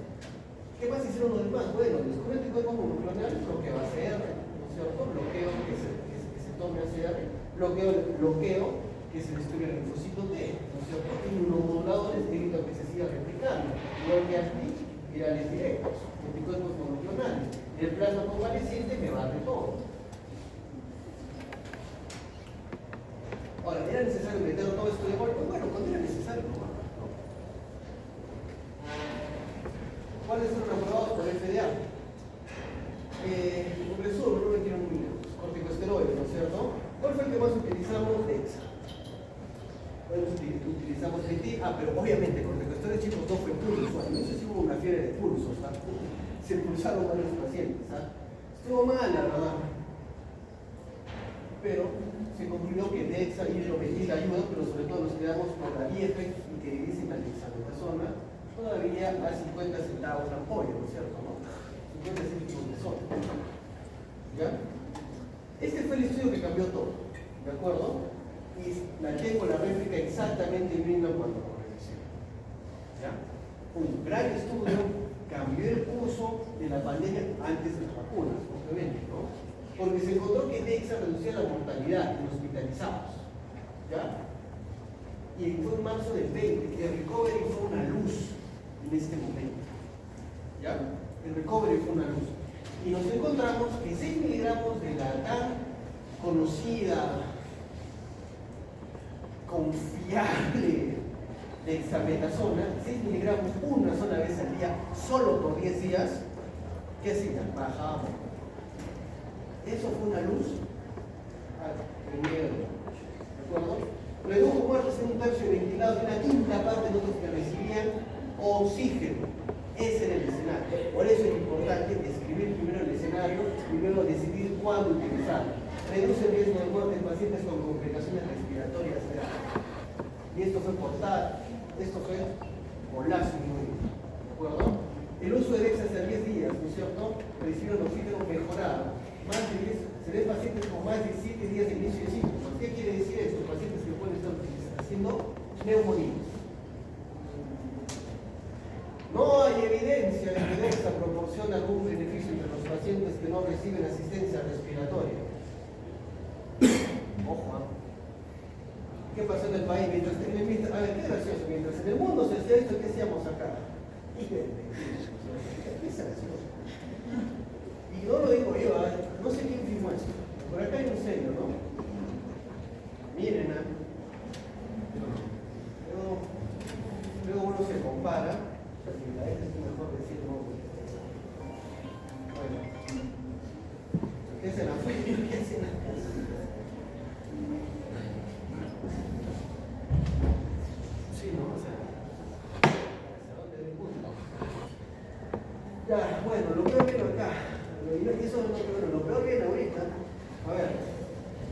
[SPEAKER 1] ¿Qué más hicieron los demás? Bueno, descubrir el cuerpo monoclonal, lo que va a hacer, ¿no es cierto? Bloqueo que se tome a hacer, bloqueo que se destruya el linfocito T, ¿no es cierto? Inmunomoduladores evita que se siga replicando, igual que antivirales directos, anticuerpos monoclonales. El plasma convaleciente me barre todo. Ahora, ¿era necesario meter todo esto de golpe? Bueno, cuando era necesario, no. ¿Cuáles fueron aprobados por el FDA? En resumen, no me quiero muy lejos. Corticosteroides, ¿no es cierto? ¿Cuál fue el que más utilizamos? DEXA. Bueno, utilizamos PT, pero obviamente corticosteroides chicos no fue pulso. No sé si hubo una fiebre de pulsos, ¿sabes? Se pulsaron varios pacientes, ¿sabes? Estuvo mal, la verdad. Pero se concluyó que DEXA y hidrometil ayuda, pero sobre todo nos quedamos con la Viefex y que dicen la dexametasona todavía a 50 centavos la ampolla, ¿no es cierto? ¿No? 50 céntimos de sol. ¿Ya? Este fue el estudio que cambió todo, ¿de acuerdo? Y la tengo la réplica exactamente misma cuando lo revisé. ¿Ya? Un gran estudio, cambió el curso de la pandemia antes de las vacunas, obviamente, ¿no? Porque se encontró que DEXA reducía la mortalidad en hospitalizados. ¿Ya? Y fue en marzo del 20, que el recovery fue una luz en este momento. ¿Ya? El recovery fue una luz. Y nos encontramos que 6 miligramos de la tan conocida, confiable dexametasona, 6 miligramos una sola vez al día, solo por 10 días, ¿qué hacía? Bajaba. Eso fue una luz al miedo. ¿De acuerdo? Redujo muertes en un tercio de ventilados y una quinta parte de otros que recibían oxígeno. Ese era el escenario. Por eso es importante describir primero el escenario y luego decidir cuándo utilizarlo. Reduce el riesgo de muerte en pacientes con complicaciones respiratorias graves. Y esto fue golazo muy bien. ¿De acuerdo? El uso de DEXA hasta 10 días, ¿no es cierto? Recibieron oxígeno mejorado. Más de 10, se ven pacientes con más de 7 días de inicio de síntomas. ¿Qué quiere decir esto? Pacientes que pueden estar haciendo neumonía. No hay evidencia de que DEXA proporciona algún beneficio entre los pacientes que no reciben asistencia respiratoria. Ojo, ¿eh? ¿Qué pasó en el país? A ver, qué gracioso. Mientras en el mundo se hacía esto, ¿qué hacíamos acá? ¿Qué es gracioso? Y no lo digo yo, no sé quién firmó esto. Por acá hay un sello, ¿no? Miren, luego uno se compara. Y la gente es mejor decir no. Bueno, ¿qué se la fue? ¿Qué se la casa? Sí, ¿no? O sea, ¿hacia dónde del punto? Ya, bueno, lo peor viene acá. Eso, bueno, lo peor viene ahorita. A ver,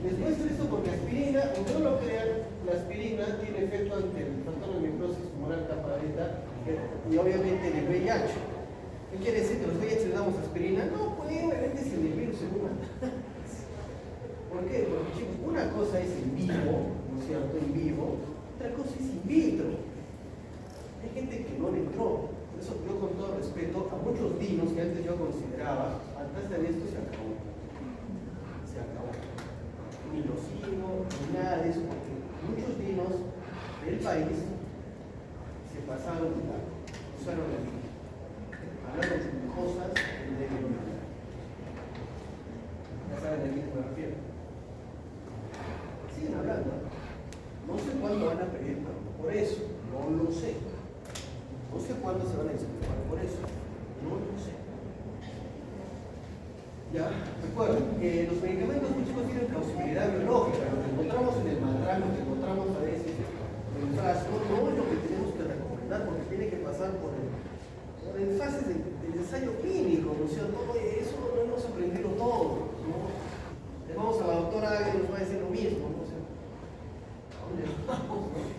[SPEAKER 1] les muestro esto porque aspirina, aunque no lo crean, la aspirina tiene efecto ante el trastorno de necrosis tumoral capareta y obviamente en el VIH. ¿Qué quiere decir? ¿Que los VIH le damos aspirina? No, pues obviamente es en el virus en una. ¿Por qué? Porque chicos, una cosa es en vivo, ¿no es cierto? En vivo, otra cosa es in vitro. Hay gente que no le entró. Por eso yo con todo respeto a muchos dinos que antes yo consideraba, antes de esto se acabó. Se acabó. Ni los dinos, ni nada de eso, porque muchos dinos del país se pasaron de lado, usaron la vida. Hablaron de cosas que no debieron hablar. Ya saben a qué me refiero. Siguen hablando. No sé cuándo van a pedir perdón por eso, no lo sé. No sé cuándo se van a disculpar por eso, no lo sé. Ya, recuerden que los medicamentos muchos tienen plausibilidad biológica, lo que encontramos en el maltramo, lo que encontramos a veces en el frasco, no es lo que tenemos que recomendar porque tiene que pasar por el fases del ensayo clínico, ¿no es cierto? Eso no hemos aprendido todo, ¿no? Le vamos a la doctora y nos va a decir lo mismo, ¿no? O sea, ¿a dónde vamos, no?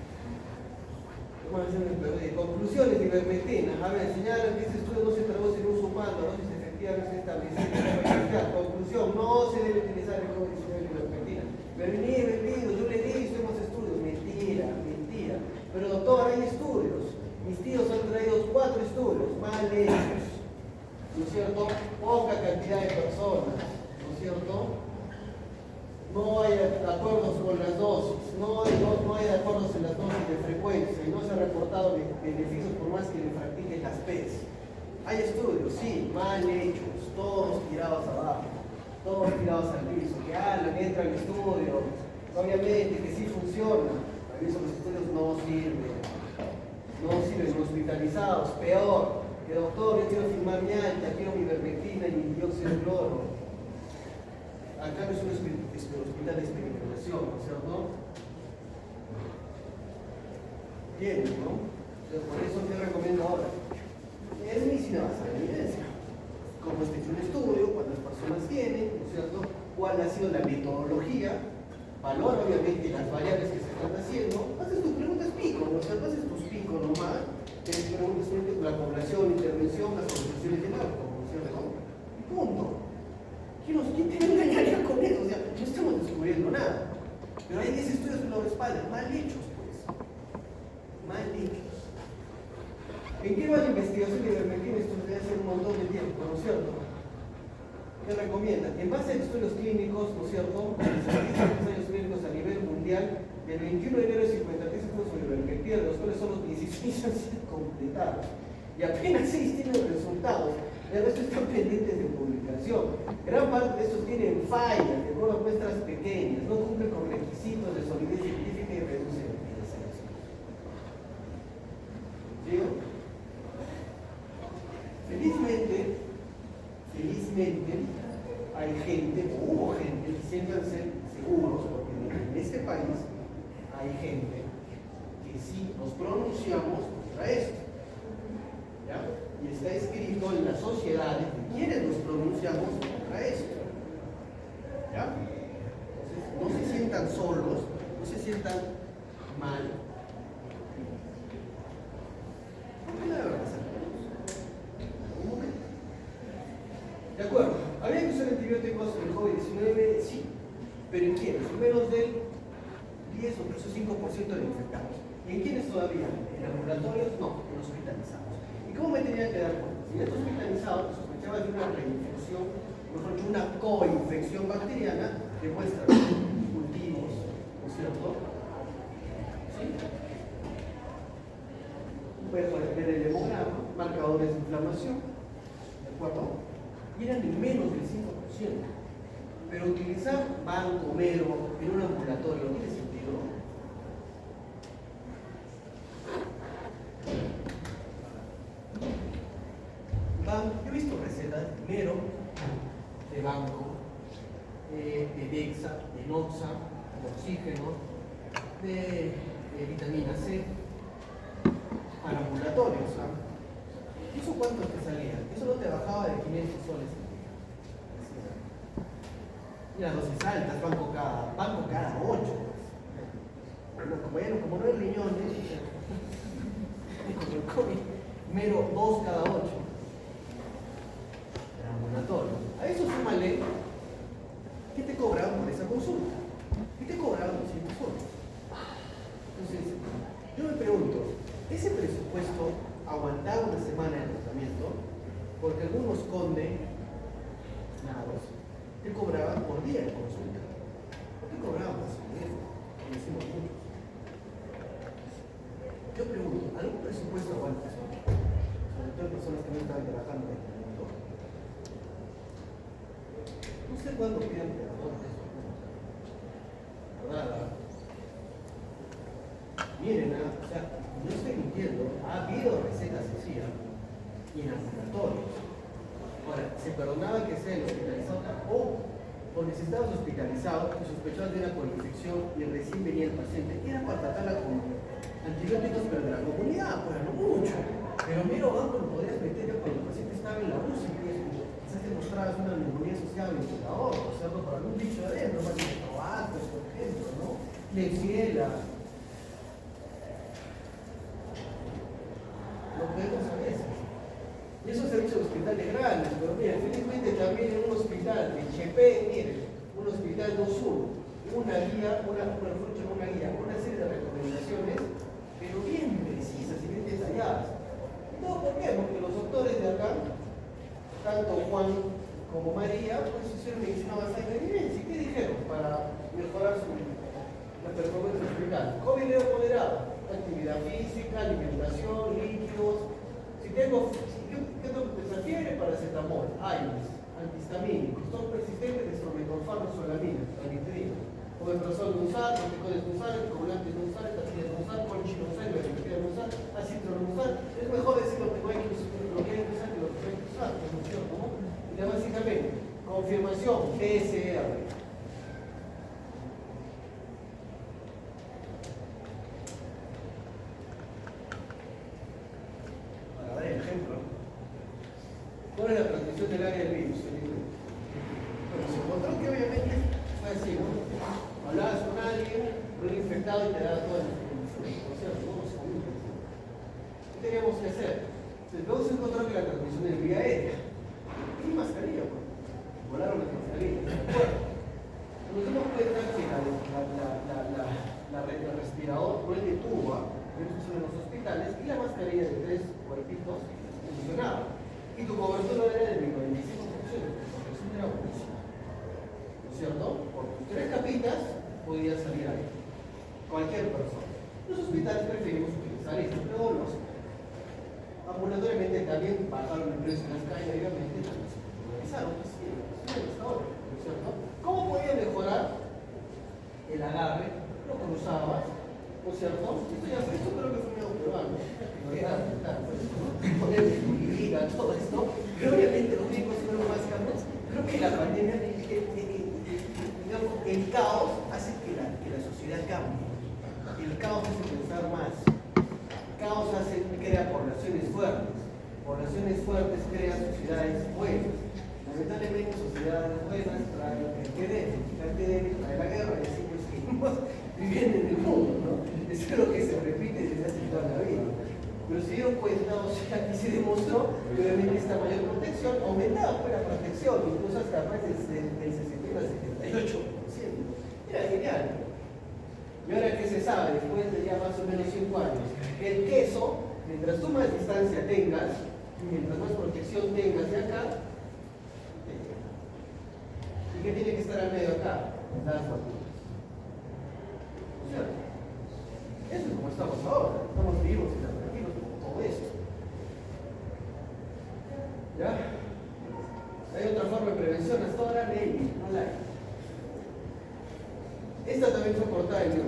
[SPEAKER 1] Conclusiones de ivermectina. A ver, señalan que este estudio no se traduce en un sumando, dosis efectivamente establecida. Conclusión, no se debe utilizar el COVID-19 de ivermectina. Bienvenido, yo le he dicho, hemos estudios. Mentira, mentira. Pero doctor, hay estudios. Mis tíos han traído 4 estudios, mal hechos. ¿No es cierto? Poca cantidad de personas. ¿No es cierto? No hay acuerdos con las dosis, no hay acuerdos en las dosis de frecuencia y no se han reportado beneficios por más que le practiquen las PES. Hay estudios, sí, mal hechos, todos tirados abajo, todos tirados al piso, que hablan, entran al estudio, obviamente que sí funciona, a veces los estudios no sirven hospitalizados, peor, que doctor, yo quiero firmar mi alta, quiero mi ivermectina y mi dióxido de cloro. Acá no es un hospital de experimentación, ¿no es cierto? Bien, ¿no? Entonces, por eso te recomiendo ahora. Es medicina basada en evidencia. Como este es un estudio, cuántas personas tienen, ¿no es cierto? ¿Cuál ha sido la metodología? Valora obviamente las variables que se están haciendo. Haces tus preguntas pico, ¿no? O sea, haces tus pico nomás. Te preguntas sobre la población, intervención, las organizaciones de la promoción de compra. Punto. ¿Quién te engañaría con eso? O sea, no estamos descubriendo nada. Pero hay 10 estudios que lo respaldan, mal hechos, pues. Mal hechos. ¿En qué va la investigación de ivermectina? Esto desde hace un montón de tiempo, ¿no es cierto? ¿Qué recomiendan? En base a estudios clínicos, ¿no es cierto? Ensayos clínicos a nivel mundial, del 21 de enero de 53 estudios sobre ivermectina, de los cuales solo 16 han sido completados. Y apenas 6 tienen resultados. El resto están pendientes de publicación. Gran parte de estos tienen fallas, de acuerdo a muestras pequeñas, no cumplen con requisitos de solidez científica y reducen el riesgo. ¿Digo? Felizmente, hay gente, o hubo gente, que siéntanse seguros, porque en este país hay gente que sí nos pronunciamos contra esto. ¿Ya? Y está escrito en las sociedades de quienes nos pronunciamos contra esto. ¿Ya? Entonces, no se sientan solos, no se sientan mal. ¿Por qué la verdad? Un momento. De acuerdo, ¿habría que usar antibióticos en el COVID-19? Sí. ¿Pero en quiénes? En menos del 10 o incluso 5% de infectados. ¿Y en quiénes todavía? ¿En ambulatorios? No, en hospitalizados. ¿Y cómo me tenía que dar cuenta? Si ya está hospitalizado, sospechaba de una reinfección, mejor dicho, una coinfección bacteriana, de muestras cultivos, ¿no es cierto? ¿Sí? Puedes ver el hemograma, marcadores de inflamación, ¿de acuerdo? Y eran de menos del 5%. Pero utilizar Vancomero en un ambulatorio no tiene sentido. Yo he visto recetas de Mero, de Banco, de Dexa, de Noxa, de oxígeno, de vitamina C, para ambulatorios. ¿Eso cuánto te salía? Eso no te bajaba de 500 soles al día. Y las dosis altas, banco cada 8. Bueno, como no hay riñones, mero 2 cada 8. Era ambulatorio. A eso súmale, ¿qué te cobraban por esa consulta? ¿Qué te cobraban 200 soles? Entonces, yo me pregunto, ¿ese presupuesto aguantaba una semana de tratamiento? Porque algunos conde, te cobraban por día de consulta. ¿Por qué cobraban por semestre? Lo hicimos muchos. Yo pregunto, ¿algún presupuesto aguanta eso? Sobre todo personas que no estaban trabajando en el mundo. No sé cuándo pidan pedagogos. ¿Verdad? Miren, o sea, no estoy mintiendo, ha habido recetas así y en ambulatorios. Ahora, se perdonaba que sea hospitalizado o necesitabas hospitalizado y sospechabas de una coinfección y recién venía el paciente. Era para tratarla con antibióticos, pero de la comunidad, pues no mucho. Pero mero banco lo podrías meter ya cuando el paciente estaba en la UCI, quizás te mostrabas una neumonía asociada al ventilador, o sea, por algún bicho adentro, más de novatos, por ejemplo, ¿no? Lexiela. Lo podemos a veces. Y eso se ha hecho en hospitales grandes, pero mira, felizmente también en un hospital de Chepén, miren, un hospital 2-1, una guía, una serie de recomendaciones, pero bien precisas y bien detalladas. No, ¿por qué? Porque los doctores de acá, tanto Juan como María, pues hicieron medicina basada en evidencia. ¿Y qué dijeron para mejorar la performance hospital? COVID leve moderado, actividad física, alimentación, líquidos. ¿Qué tengo que refiere? Paracetamol, AINES, antihistamínicos, son persistentes de estrometorfano, solamina, ranitidina, omeprazol no usar, corticoides no usar, anticoagulantes no usar, pastillas no usar, conchi no usar, ivermectina no usar, ácido no usar. Es mejor decir lo que hay que usar que lo que hay que usar, ¿no es cierto? Y ya básicamente, confirmación, PCR. ¿Cuál es la transmisión del área del virus? Bueno, se encontró que obviamente fue así, ¿no? Hablabas con alguien, un infectado y te daba toda la información. O sea, todos juntos. ¿Qué teníamos que hacer? Entonces, luego se encontró que la transmisión es vía aérea. Y mascarilla, pues. Volaron las mascarillas. Bueno, nos dimos cuenta que la respirador no es de tuba, en los hospitales, y la mascarilla de 3 cuerpitos funcionaba. Y tu cobertura era del 95%, porque eso era buenísimo. ¿No es cierto? Por tus 3 capitas podías salir ahí. Cualquier persona. Los hospitales preferimos utilizar esto, pero los ambulatoriamente también bajaron el precio en las calles, obviamente también se popularizaron. ¿No es cierto? ¿Cómo podía mejorar el agarre? Lo cruzabas, ¿no es cierto? Esto creo que fue medio peruano. Poner liga, todo esto, pero obviamente los médicos fueron más caros. Creo que la pandemia, digamos, el caos hace que la sociedad cambie. El caos hace pensar más. El caos crea poblaciones fuertes. Poblaciones fuertes crean sociedades buenas. Lamentablemente, sociedades buenas traen el trae la guerra y así pues seguimos viviendo en el mundo, ¿no? Eso es lo que se repite desde hace toda la vida. Pero se dieron cuenta, o sea, aquí se demostró que obviamente esta mayor protección aumentaba pues, la protección, incluso hasta más del 60 al 78%. Era genial. Y ahora que se sabe, después de ya más o menos 5 años, el queso, mientras tú más distancia tengas, mientras más protección tengas de acá, ¿y qué tiene que estar al medio acá? Las vacunas. ¿No es cierto? Eso es como estamos ahora, estamos vivos y tranquilos con todo esto. ¿Ya? Hay otra forma de prevención, hasta ahora no la hay. Esta también fue portada en New.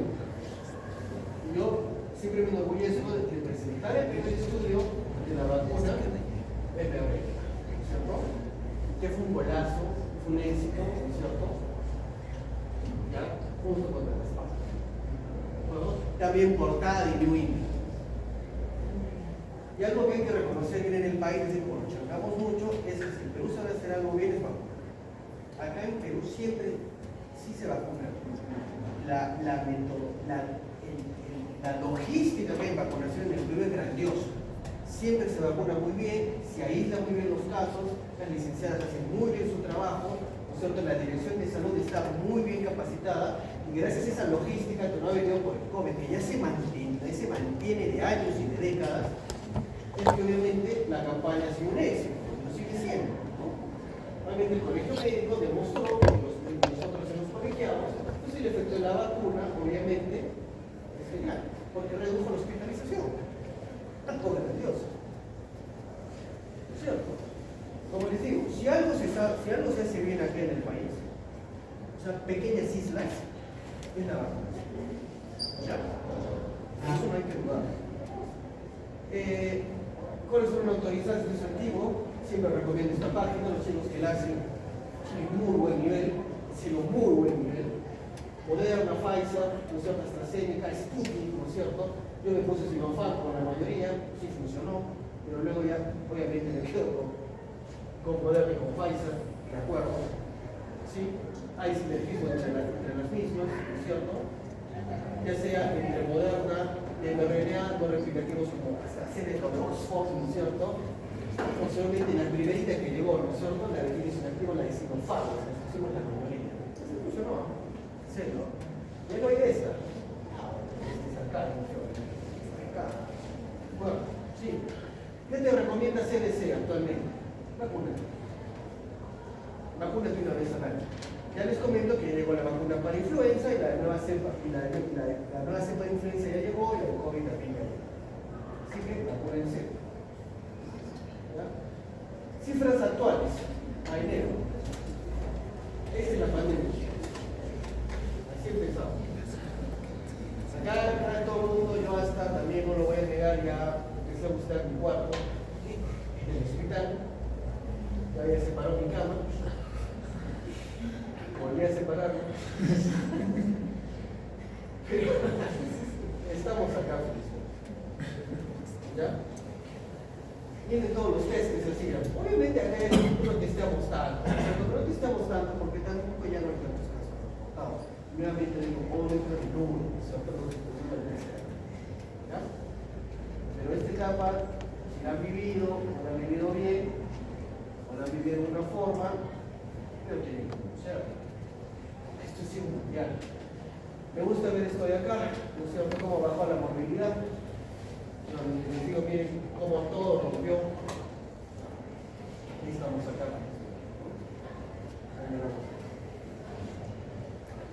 [SPEAKER 1] Yo siempre me enorgullezco de presentar el primer estudio de la vacuna PPV, ¿cierto? Que fue un golazo, fue un éxito, ¿cierto? ¿Ya? Junto con el espacio. Bueno, también portada de New England. Y algo que hay que reconocer bien en el país, es decir, cuando charlamos mucho, es que si el Perú sabe hacer algo bien, es vacunar. Acá en Perú siempre sí se vacuna. La logística que hay en vacunación en el Perú es grandiosa. Siempre se vacuna muy bien, se aísla muy bien los casos, las licenciadas hacen muy bien su trabajo, ¿no es cierto? La dirección de salud está muy bien capacitada y gracias a esa logística que no ha venido por el COVID, que ya se mantiene de años y de décadas, es que obviamente la campaña ha sido un éxito, lo sigue siendo, ¿no? Obviamente el colegio médico demostró que nosotros hemos colegiados, pues el efecto de la vacuna, obviamente, es genial, porque redujo la hospitalización. Algo grandioso. ¿No es cierto? Como les digo, si algo se hace bien acá en el país, o sea, pequeñas islas, es la vacunación. ¿Ya? Eso no hay que dudar. ¿Cuáles son autorizadas de servicio activo? Siempre recomiendo esta página, los chicos que la hacen tienen muy buen nivel, sino muy buen nivel. Moderna, Pfizer, ¿no es cierto? AstraZeneca, Sputnik, ¿no es cierto? Yo me puse Sinopharm con la mayoría, sí funcionó, pero luego ya, obviamente, me quedo con Moderna y con Pfizer, de acuerdo. ¿Sí? Hay sinergismo entre las mismas, ¿no es cierto? Ya sea entre Moderna, mRNA, no replicativos como AstraZeneca o Oxford, ¿no es cierto? Posiblemente la primerita que llegó, ¿no es cierto? La de inactivo, la de Sinopharm, la pusimos la mayoría. ¿Sí funcionó? ¿Serio? Ya no hay de esta. Este es acá, ¿no es cierto? Bueno, sí. ¿Qué te recomienda CDC actualmente? Vacúnate. Vacúnate una vez al año. Ya les comento que llegó la vacuna para influenza y la nueva cepa, la nueva cepa de influenza ya llegó y la de COVID también ya llegó. Así que vacúnense. ¿Ya? Cifras actuales a enero. Esa es la pandemia. Así empezamos. Acá todo el mundo, yo hasta también no lo voy a negar, ya empecé a buscar mi cuarto en el hospital, ya separó mi cama, volví a separarlo, pero estamos acá, ¿ya? Vienen todos los test que se hacían. Obviamente acá no testeamos tanto, pero no testeamos tanto porque tampoco ya no hay tantos casos reportados. Nuevamente digo, obviamente el número, ¿ya? Pero esta etapa, si la han vivido, o la han vivido bien, o la han vivido de una forma, creo que tienen que conocer. Esto es mundial. Me gusta ver esto de acá, ¿no es cierto? Cómo bajó la morbilidad. Les digo, miren cómo todo rompió. Y estamos acá.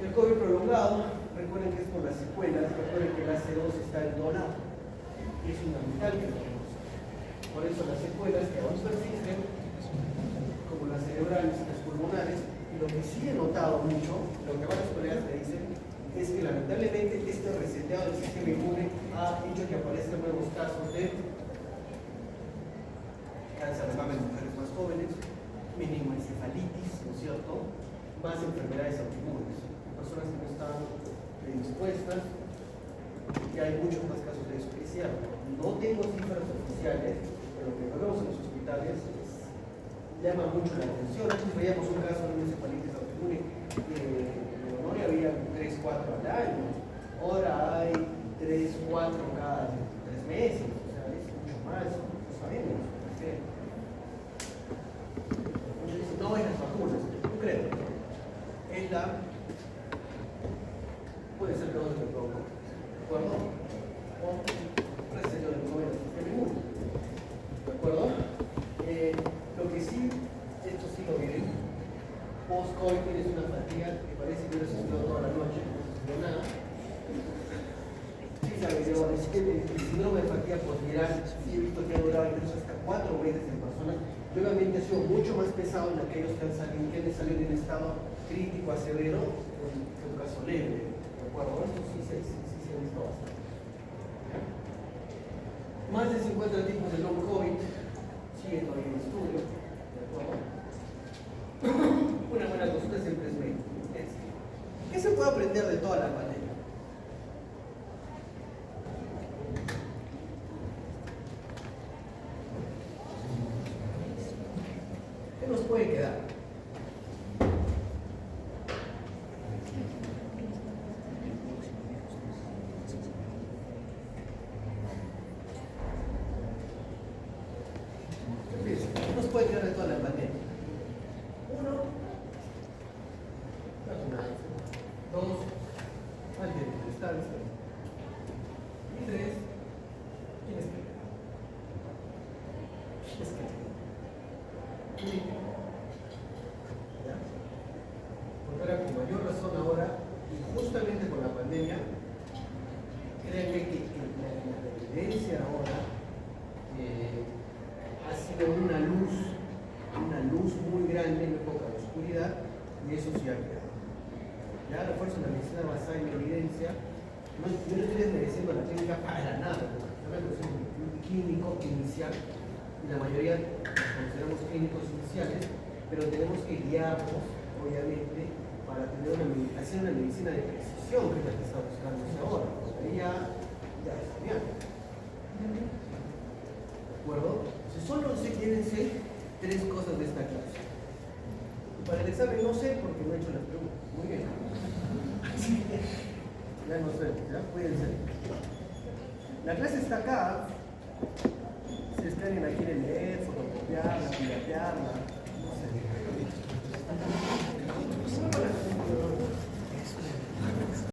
[SPEAKER 1] El COVID prolongado, recuerden que es por las secuelas, recuerden que el AC2 está en todo lado. Y es fundamental que lo conozcan. Por eso las secuelas que aún persisten, como las cerebrales y las pulmonares, y lo que sí he notado mucho, lo que varios colegas me dicen, es que lamentablemente este reseteado del sistema inmune ha hecho que aparezcan nuevos casos de cáncer de mama en mujeres más jóvenes, meningoencefalitis, ¿no es cierto? Más enfermedades autoinmunes. Personas que no están predispuestas, y hay muchos más casos de eso. Es cierto, no tengo cifras oficiales, pero lo que vemos en los hospitales llama mucho la atención. Antes veíamos un caso de una encefalitis autoinmune no había 3, 4 al año, ahora hay 3, 4 cada 3 meses, o sea, es mucho más, no sabemos por qué. No es las vacunas, no creo, es la puede ser todo el problema, ¿de acuerdo? O reseño del problema del sistema inmune, ¿de acuerdo? Lo que sí, esto sí lo miren, post-COVID tienes una fatiga que parece que hubieras estudiado toda la noche, no se estudió nada. Sí, sabes, el síndrome de fatiga post-viral, sí he visto que ha durado incluso hasta 4 meses en personas. Obviamente ha sido mucho más pesado en aquellos que han salido de un estado crítico a severo que un caso leve. ¿De acuerdo? Esto sí se ha visto bastante. Más de 50 tipos de long COVID siguen todavía en estudio. ¿De acuerdo? Una buena consulta siempre es médico. ¿Qué se puede aprender de toda la pandemia? puede quedar? ¿Qué nos puede quedar de toda la pandemia? Uno, dos, alguien de distancia. Y tres, ¿quién es que? Es que. ¿Ya? Porque ahora, con mayor razón ahora, y justamente con la pandemia, créanme que la evidencia ahora ha sido una luz muy grande en época de oscuridad, y eso sí ha quedado. Ya refuerzo la medicina basada en evidencia. No, yo no estoy desmereciendo la clínica para nada, yo me considero un clínico inicial, y la mayoría nos consideramos clínicos iniciales, pero tenemos que guiarnos, obviamente, para hacer una medicina de precisión, que es la que está buscándose ahora, porque ahí ya es genial. ¿De acuerdo? Entonces, solo llévense tres cosas de esta clase. Y para el examen no sé porque no he hecho las preguntas. Muy bien. Ya nos vemos, ¿ya? Cuídense. La clase está acá. Si es que alguien la quiere leer, fotocopiarla, piratearla, no sé.